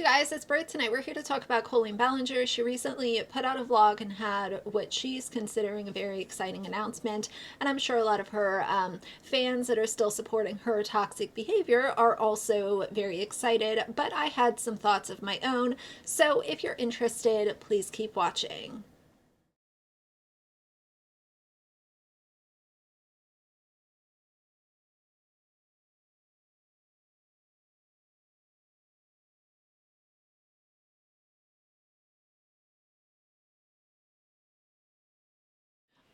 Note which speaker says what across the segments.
Speaker 1: guys, it's Britt. Tonight we're here to talk about Colleen Ballinger. She recently put out a vlog and had what she's considering a very exciting announcement, and I'm sure a lot of her fans that are still supporting her toxic behavior are also very excited, but I had some thoughts of my own, so if you're interested, please keep watching.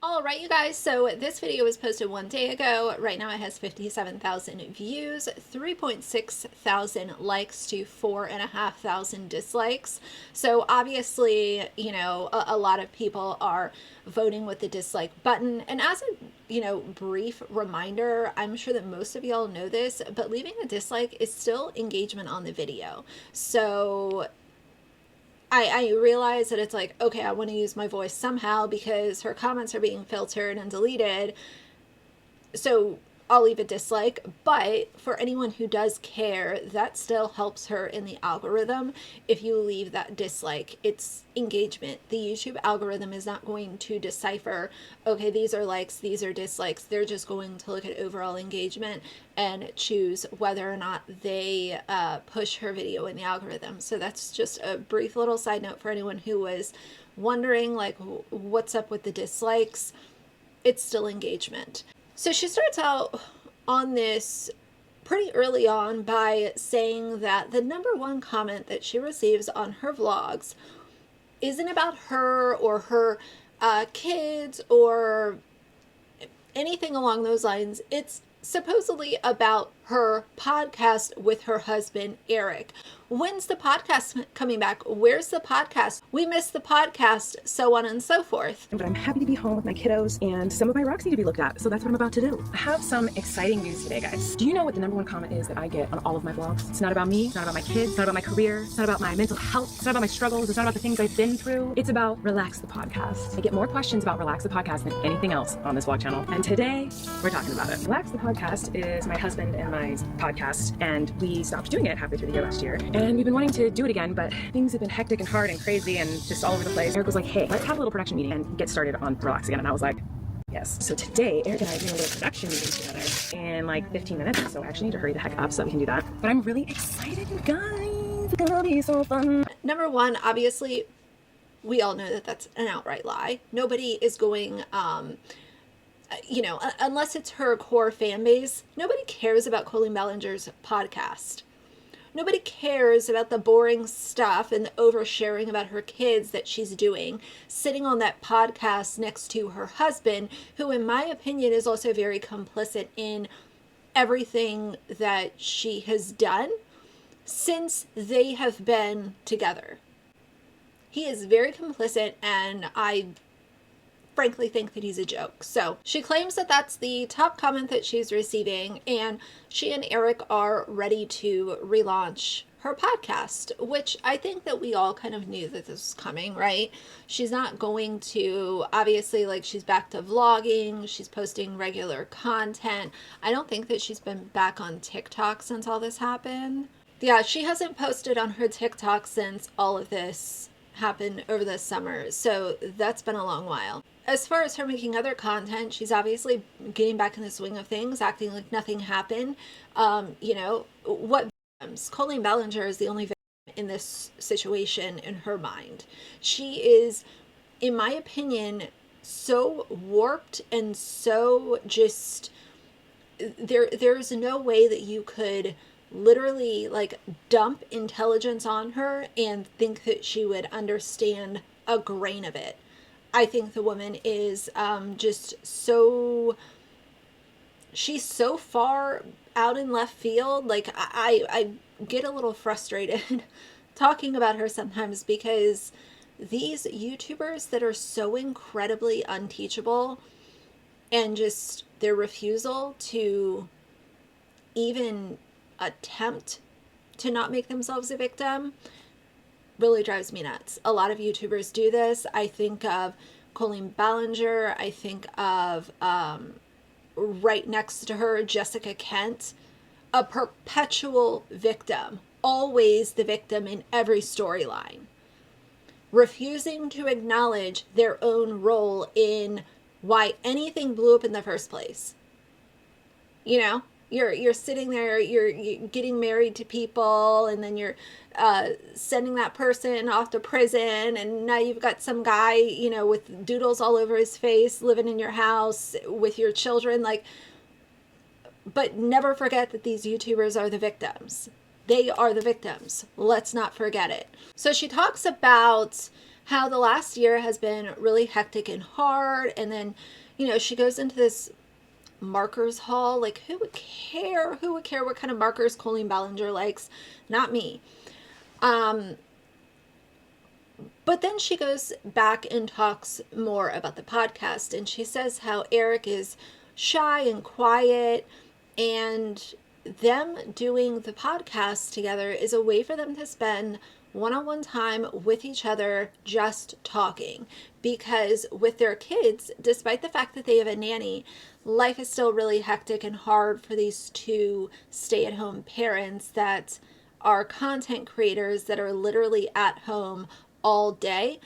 Speaker 1: All right, you guys, so this video was posted 1 day ago. Right now it has 57,000 views, 3.6 thousand likes to 4,500 dislikes. So obviously, you know, a lot of people are voting with the dislike button. And as a, brief reminder, I'm sure that most of y'all know this, but leaving a dislike is still engagement on the video. So I realize that it's like, okay, I want to use my voice somehow because her comments are being filtered and deleted. So I'll leave a dislike, but for anyone who does care, that still helps her in the algorithm. If you leave that dislike, it's engagement. The YouTube algorithm is not going to decipher, okay, these are likes, these are dislikes. They're just going to look at overall engagement and choose whether or not they push her video in the algorithm. So that's just a brief little side note for anyone who was wondering, like, what's up with the dislikes. It's still engagement. So she starts out on this pretty early on by saying that the #1 comment that she receives on her vlogs isn't about her or her kids or anything along those lines. It's supposedly about her podcast with her husband, Eric. When's the podcast coming back? Where's the podcast? We missed the podcast, so on and so forth.
Speaker 2: But I'm happy to be home with my kiddos, and some of my rocks need to be looked at, so that's what I'm about to do. I have some exciting news today, guys. Do you know what the #1 comment is that I get on all of my vlogs? It's not about me, it's not about my kids, it's not about my career, it's not about my mental health, it's not about my struggles, it's not about the things I've been through. It's about Relax the Podcast. I get more questions about Relax the Podcast than anything else on this vlog channel, and today we're talking about it. Relax the Podcast is my husband and my podcast, and we stopped doing it halfway through the year last year, and we've been wanting to do it again, but things have been hectic and hard and crazy and just all over the place. Eric was like, hey, let's have a little production meeting and get started on Relax again, and I was like, yes. So today, Eric and I are doing a little production meeting together in like 15 minutes, so I actually need to hurry the heck up so that we can do that. But I'm really excited, you guys. It's gonna be so fun.
Speaker 1: #1, obviously, we all know that that's an outright lie. Nobody is going, unless it's her core fan base, nobody cares about Colleen Ballinger's podcast. Nobody cares about the boring stuff and the oversharing about her kids that she's doing, sitting on that podcast next to her husband, who in my opinion is also very complicit in everything that she has done since they have been together. He is very complicit, and I frankly think that he's a joke. So she claims that that's the top comment that she's receiving, and she and Eric are ready to relaunch her podcast, which I think that we all kind of knew that this was coming, right? She's not going to, obviously, like, she's back to vlogging, she's posting regular content. I don't think that she's been back on TikTok since all this happened. Yeah, she hasn't posted on her TikTok since all of this happened over the summer, so that's been a long while. As far as her making other content, she's obviously getting back in the swing of things, acting like nothing happened. What victims? Colleen Ballinger is the only victim in this situation in her mind. She is, in my opinion, so warped and so just, there's no way that you could literally like dump intelligence on her and think that she would understand a grain of it. I think the woman is just so, she's so far out in left field. Like I get a little frustrated talking about her sometimes because these YouTubers that are so incredibly unteachable and just their refusal to even attempt to not make themselves a victim really drives me nuts. A lot of YouTubers do this. I think of Colleen Ballinger. I think of right next to her, Jessica Kent, a perpetual victim always the victim in every storyline, refusing to acknowledge their own role in why anything blew up in the first place. You know, you're sitting there, you're getting married to people, and then you're sending that person off to prison, and now you've got some guy, you know, with doodles all over his face living in your house with your children. Like, but never forget that these YouTubers are the victims. They are the victims. Let's not forget it. So she talks about how the last year has been really hectic and hard. And then, you know, she goes into this markers haul. Like, who would care? Who would care what kind of markers Colleen Ballinger likes? Not me. But then she goes back and talks more about the podcast. And she says how Eric is shy and quiet, and them doing the podcast together is a way for them to spend one-on-one time with each other, just talking. Because with their kids, despite the fact that they have a nanny, life is still really hectic and hard for these two stay-at-home parents that are content creators that are literally at home all day.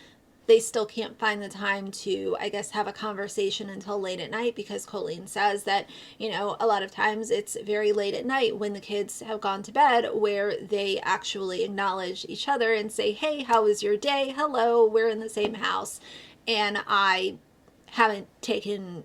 Speaker 1: They still can't find the time to, I guess, have a conversation until late at night, because Colleen says that, you know, a lot of times it's very late at night when the kids have gone to bed where they actually acknowledge each other and say, hey, how was your day? Hello, we're in the same house. And I haven't taken,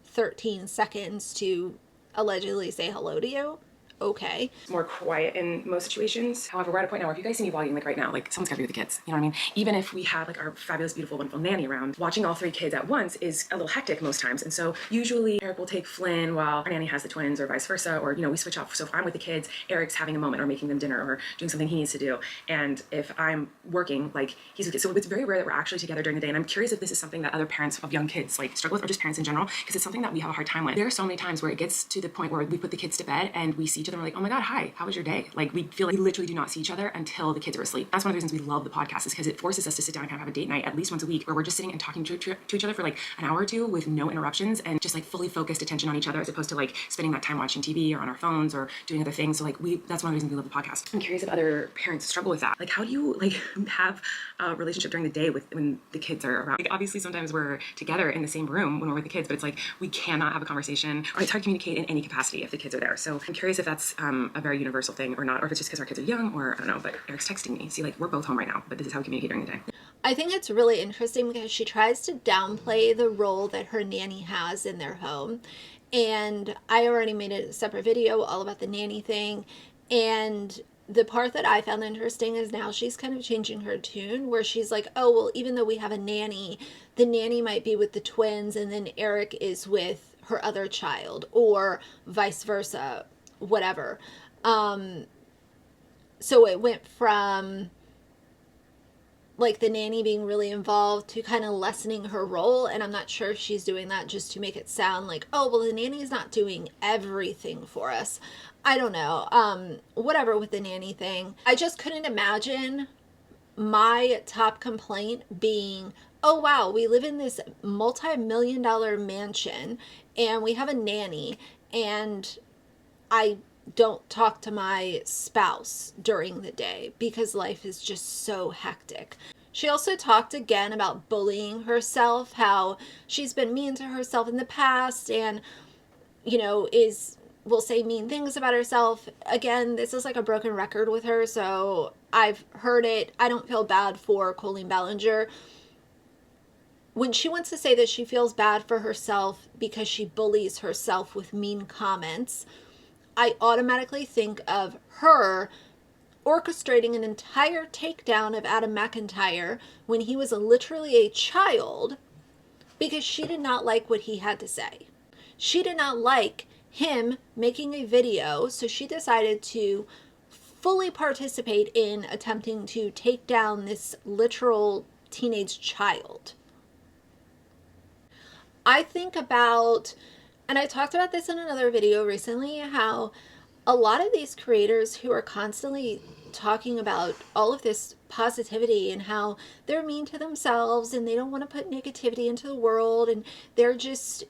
Speaker 1: 13 seconds to allegedly say hello to you. Okay.
Speaker 2: More quiet in most situations. However, we're at a point now where if you guys see me vlogging like right now, like someone's gotta be with the kids. You know what I mean? Even if we have like our fabulous, beautiful, wonderful nanny around, watching all three kids at once is a little hectic most times. And so usually Eric will take Flynn while our nanny has the twins, or vice versa, or, we switch off. So if I'm with the kids, Eric's having a moment or making them dinner or doing something he needs to do. And if I'm working, like he's with kids. So it's very rare that we're actually together during the day. And I'm curious if this is something that other parents of young kids like struggle with, or just parents in general, because it's something that we have a hard time with. There are so many times where it gets to the point where we put the kids to bed and we see each other and we're like, oh my God, hi, how was your day? Like we feel like we literally do not see each other until the kids are asleep. That's one of the reasons we love the podcast, is because it forces us to sit down and kind of have a date night at least once a week where we're just sitting and talking to each other for like an hour or two with no interruptions and just like fully focused attention on each other, as opposed to like spending that time watching TV or on our phones or doing other things. So like that's one of the reasons we love the podcast. I'm curious if other parents struggle with that. Like how do you like have a relationship during the day when the kids are around? Like obviously sometimes we're together in the same room when we're with the kids, but it's like we cannot have a conversation, or it's hard to communicate in any capacity if the kids are there. So I'm curious if that's a very universal thing or not, or if it's just because our kids are young, or I don't know. But Eric's texting me. See, like we're both home right now, but this is how we communicate during the day.
Speaker 1: I think it's really interesting because she tries to downplay the role that her nanny has in their home. And I already made a separate video all about the nanny thing. And the part that I found interesting is now she's kind of changing her tune, where she's like, oh, well, even though we have a nanny, the nanny might be with the twins and then Eric is with her other child, or vice versa, whatever. So it went from like the nanny being really involved to kind of lessening her role. And I'm not sure if she's doing that just to make it sound like, oh, well, the nanny's not doing everything for us. I don't know. Whatever with the nanny thing. I just couldn't imagine my top complaint being, oh, wow, we live in this multi-million-dollar mansion and we have a nanny and I don't talk to my spouse during the day because life is just so hectic. She also talked again about bullying herself, how she's been mean to herself in the past and, will say mean things about herself. Again, this is like a broken record with her, so I've heard it. I don't feel bad for Colleen Ballinger. When she wants to say that she feels bad for herself because she bullies herself with mean comments, I automatically think of her orchestrating an entire takedown of Adam McIntyre when he was literally a child because she did not like what he had to say. She did not like him making a video, so she decided to fully participate in attempting to take down this literal teenage child. I think about, and I talked about this in another video recently, how a lot of these creators who are constantly talking about all of this positivity and how they're mean to themselves and they don't want to put negativity into the world and they're just,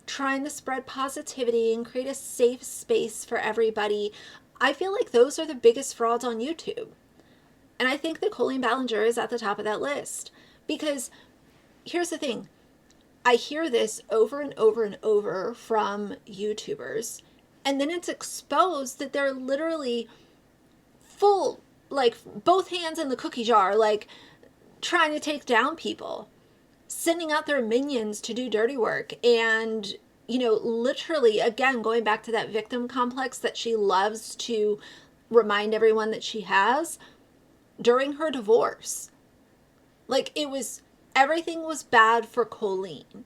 Speaker 1: trying to spread positivity and create a safe space for everybody. I feel like those are the biggest frauds on YouTube. And I think that Colleen Ballinger is at the top of that list. Because here's the thing. I hear this over and over and over from YouTubers. And then it's exposed that they're literally full, like, both hands in the cookie jar, like, trying to take down people, sending out their minions to do dirty work. And, you know, literally, again, going back to that victim complex that she loves to remind everyone that she has during her divorce. Like, it was, everything was bad for Colleen,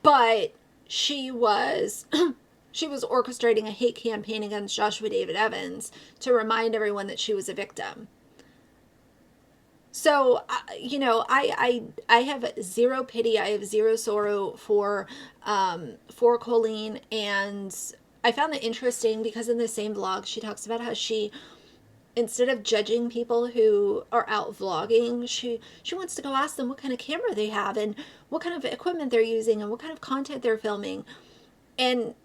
Speaker 1: but she was she was orchestrating a hate campaign against Joshua David Evans to remind everyone that she was a victim. So, you know, I have zero pity. I have zero sorrow for Colleen. And I found it interesting because in the same vlog, she talks about how she, instead of judging people who are out vlogging, she wants to go ask them what kind of camera they have and what kind of equipment they're using and what kind of content they're filming. And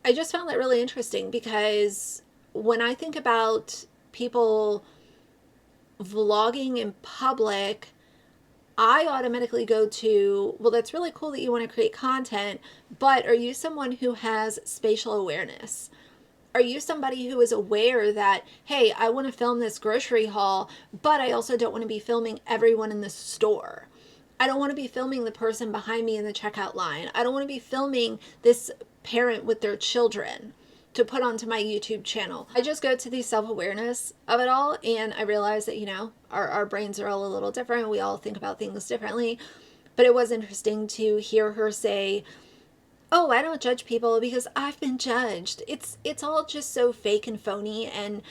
Speaker 1: I just found that really interesting because when I think about people vlogging in public, I automatically go to, well, that's really cool that you want to create content, but are you someone who has spatial awareness? Are you somebody who is aware that, hey, I want to film this grocery haul, but I also don't want to be filming everyone in the store. I don't want to be filming the person behind me in the checkout line. I don't want to be filming this parent with their children to put onto my YouTube channel. I just go to the self-awareness of it all, and I realize that, you know, our brains are all a little different. We all think about things differently. But it was interesting to hear her say, oh, I don't judge people because I've been judged. It's all just so fake and phony. And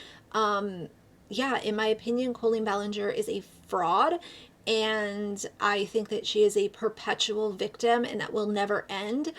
Speaker 1: yeah, in my opinion, Colleen Ballinger is a fraud. And I think that she is a perpetual victim and that will never end.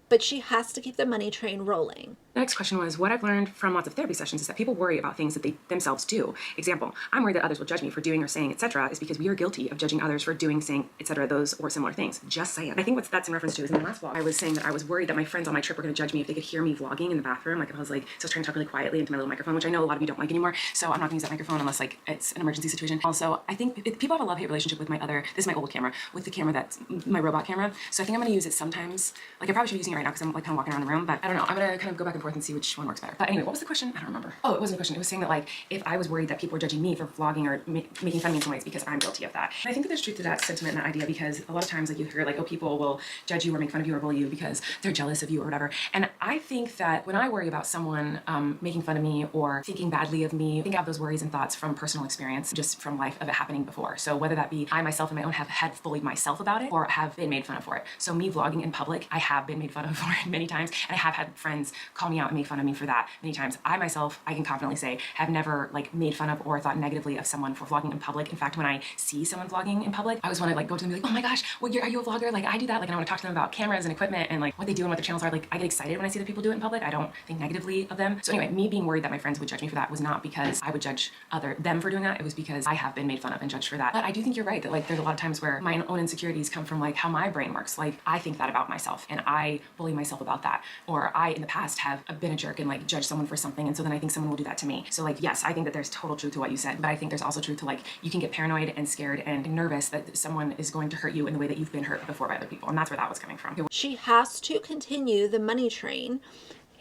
Speaker 1: But she has to keep the money train rolling.
Speaker 2: The next question was, what I've learned from lots of therapy sessions is that people worry about things that they themselves do. Example, I'm worried that others will judge me for doing or saying, etc. is because we are guilty of judging others for doing, saying, etc. those or similar things. Just saying. I think what that's in reference to is in the last vlog, I was saying that I was worried that my friends on my trip were going to judge me if they could hear me vlogging in the bathroom. Like if I was trying to talk really quietly into my little microphone, which I know a lot of you don't like anymore. So I'm not going to use that microphone unless like it's an emergency situation. Also, I think people have a love-hate relationship with this is my old camera, with the camera that's my robot camera. So I think I'm going to use it sometimes. Like I probably should be using it right now because I'm like kind of walking around the room, but I don't know. I'm going to kind of go back and forth and see which one works better. But anyway, what was the question? I don't remember. Oh, it wasn't a question. It was saying that like if I was worried that people were judging me for vlogging or making fun of me in some ways because I'm guilty of that. And I think that there's truth to that sentiment and that idea because a lot of times like you hear like, oh, people will judge you or make fun of you or bully you because they're jealous of you or whatever. And I think that when I worry about someone making fun of me or thinking badly of me, I think I have those worries and thoughts from personal experience, just from life of it happening before. So whether that be I myself in my own have had bullied myself about it or have been made fun of for it. So me vlogging in public, I have been made fun of for it many times, and I have had friends call me out and make fun of me for that many times. I myself, I can confidently say, have never like made fun of or thought negatively of someone for vlogging in public. In fact, when I see someone vlogging in public, I always want to like go to them and be like, oh my gosh, well, are you a vlogger? Like I do that. Like I want to talk to them about cameras and equipment and like what they do and what their channels are. Like I get excited when I see that people do it in public. I don't think negatively of them. So anyway, me being worried that my friends would judge me for that was not because I would judge them for doing that. It was because I have been made fun of and judged for that. But I do think you're right that like there's a lot of times where my own insecurities come from like how my brain works. Like I think that about myself and I bully myself about that. Or I in the past have been a jerk and like judged someone for something, and so then I think someone will do that to me. So like yes, I think that there's total truth to what you said, but I think there's also truth to like you can get paranoid and scared and nervous that someone is going to hurt you in the way that you've been hurt before by other people, and that's where that was coming from.
Speaker 1: She has to continue the money train,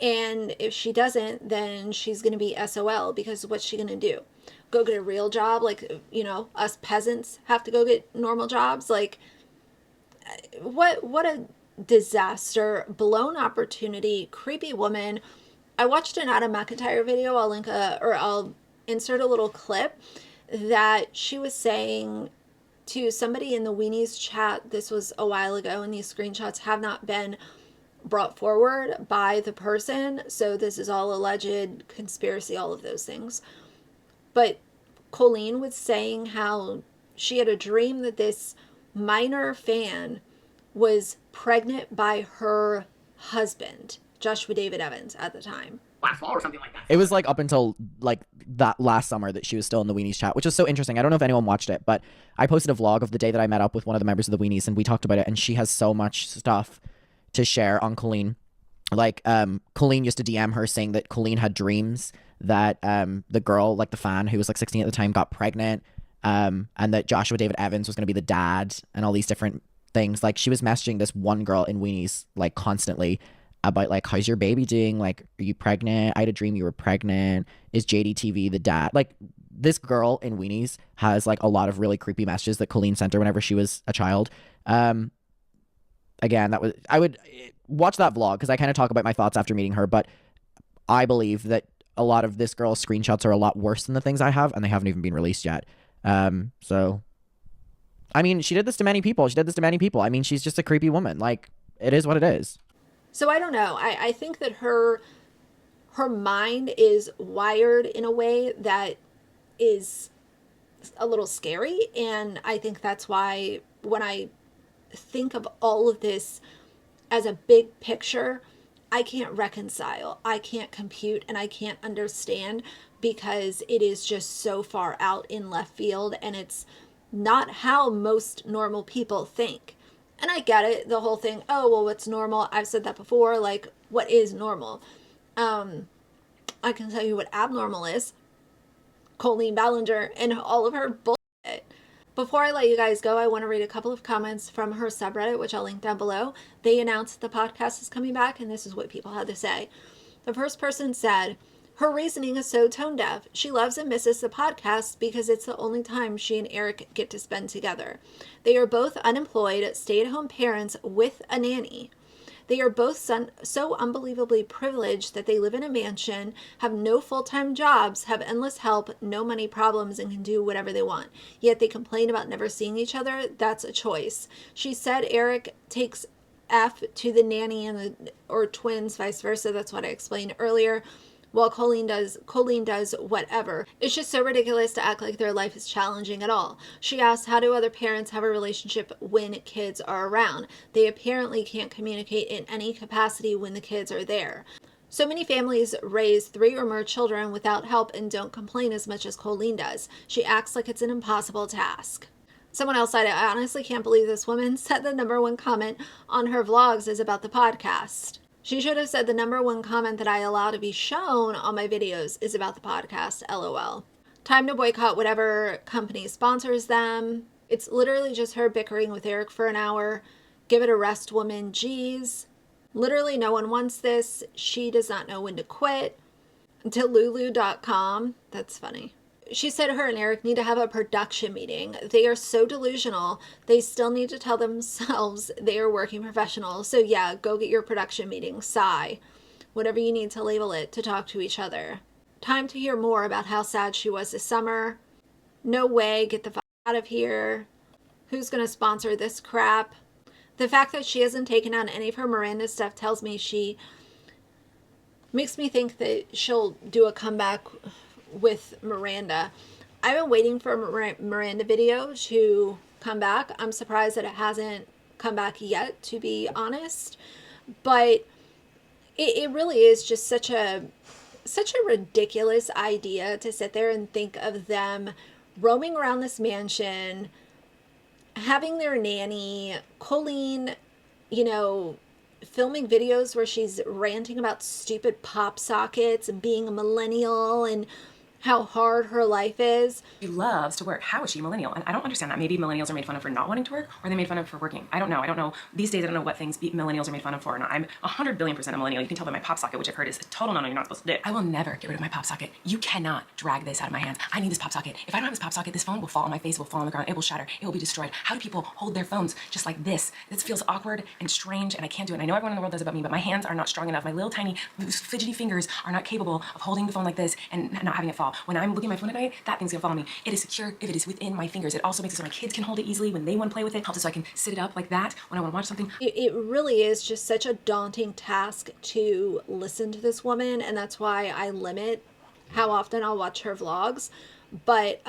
Speaker 1: and if she doesn't, then she's going to be SOL, because what's she going to do? Go get a real job? Like, you know, us peasants have to go get normal jobs? Like, what a disaster, blown opportunity, creepy woman. I watched an Adam McIntyre video. I'll insert a little clip that she was saying to somebody in the Weenies chat. This was a while ago, and these screenshots have not been brought forward by the person. So this is all alleged conspiracy, all of those things. But Colleen was saying how she had a dream that this minor fan was pregnant by her husband, Joshua David Evans, at the time.
Speaker 3: Last fall or something like that.
Speaker 4: It was like up until like that last summer that she was still in the Weenies chat, which is so interesting. I don't know if anyone watched it, but I posted a vlog of the day that I met up with one of the members of the Weenies, and we talked about it, and she has so much stuff to share on Colleen. Like, Colleen used to DM her saying that Colleen had dreams that the girl, like the fan who was like 16 at the time, got pregnant, and that Joshua David Evans was going to be the dad, and all these different things. Like, she was messaging this one girl in Weenies like constantly about like, how's your baby doing? Like, are you pregnant? I had a dream you were pregnant. Is JDTV the dad? Like, this girl in Weenies has like a lot of really creepy messages that Colleen sent her whenever she was a child. Again, I would watch that vlog because I kind of talk about my thoughts after meeting her, but I believe that a lot of this girl's screenshots are a lot worse than the things I have, and they haven't even been released yet. So, I mean, she did this to many people. I mean, she's just a creepy woman. Like, it is what it is.
Speaker 1: So I don't know. I think that her mind is wired in a way that is a little scary, and I think that's why when I think of all of this as a big picture, I can't reconcile, I can't compute, and I can't understand, because it is just so far out in left field, and it's not how most normal people think. And I get it, the whole thing, oh, well, what's normal? I've said that before, like, what is normal? I can tell you what abnormal is. Colleen Ballinger and all of her bullshit. Before I let you guys go, I want to read a couple of comments from her subreddit, which I'll link down below. They announced the podcast is coming back, and this is what people had to say. The first person said, her reasoning is so tone deaf. She loves and misses the podcast because it's the only time she and Eric get to spend together. They are both unemployed, stay-at-home parents with a nanny. They are both so unbelievably privileged that they live in a mansion, have no full-time jobs, have endless help, no money problems, and can do whatever they want. Yet they complain about never seeing each other. That's a choice. She said Eric takes F to the nanny or twins, vice versa. That's what I explained earlier. While Colleen does whatever. It's just so ridiculous to act like their life is challenging at all. She asks, how do other parents have a relationship when kids are around? They apparently can't communicate in any capacity when the kids are there. So many families raise 3 or more children without help and don't complain as much as Colleen does. She acts like it's an impossible task. Someone else said, I honestly can't believe this woman said the #1 comment on her vlogs is about the podcast. She should have said the #1 comment that I allow to be shown on my videos is about the podcast, LOL. Time to boycott whatever company sponsors them. It's literally just her bickering with Eric for an hour. Give it a rest, woman, geez. Literally no one wants this. She does not know when to quit. Delulu.com. That's funny. She said her and Eric need to have a production meeting. They are so delusional. They still need to tell themselves they are working professionals. So yeah, go get your production meeting. Sigh. Whatever you need to label it to talk to each other. Time to hear more about how sad she was this summer. No way. Get the fuck out of here. Who's going to sponsor this crap? The fact that she hasn't taken out any of her Miranda stuff tells me makes me think that she'll do a comeback with Miranda. I've been waiting for a Miranda video to come back. I'm surprised that it hasn't come back yet, to be honest. But it really is just such a ridiculous idea to sit there and think of them roaming around this mansion, having their nanny, Colleen, filming videos where she's ranting about stupid pop sockets and being a millennial and how hard her life is.
Speaker 2: She loves to work. How is she a millennial? And I don't understand that. Maybe millennials are made fun of for not wanting to work, or they're made fun of for working. I don't know. These days, I don't know what things millennials are made fun of for. And I'm 100 billion% a millennial. You can tell by my pop socket, which I've heard is a total no-no, you're not supposed to do. I will never get rid of my pop socket. You cannot drag this out of my hands. I need this pop socket. If I don't have this pop socket, this phone will fall on my face, will fall on the ground, it will shatter, it will be destroyed. How do people hold their phones just like this? This feels awkward and strange, and I can't do it. And I know everyone in the world does it but me, but my hands are not strong enough. My little tiny fidgety fingers are not capable of holding the phone like this and not having it fall. When I'm looking at my phone at night, that thing's gonna follow me. It is secure if it is within my fingers. It also makes it so my kids can hold it easily when they want to play with it. Helps it so I can sit it up like that when I want to watch something.
Speaker 1: It really is just such a daunting task to listen to this woman, and that's why I limit how often I'll watch her vlogs. But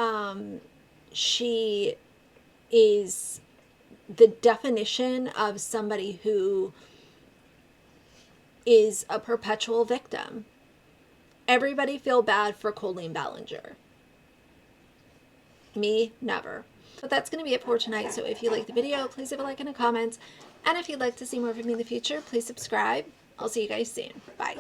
Speaker 1: she is the definition of somebody who is a perpetual victim. Everybody feel bad for Colleen Ballinger. Me, never. But that's going to be it for tonight. So if you like the video, please leave a like and a comment. And if you'd like to see more from me in the future, please subscribe. I'll see you guys soon. Bye.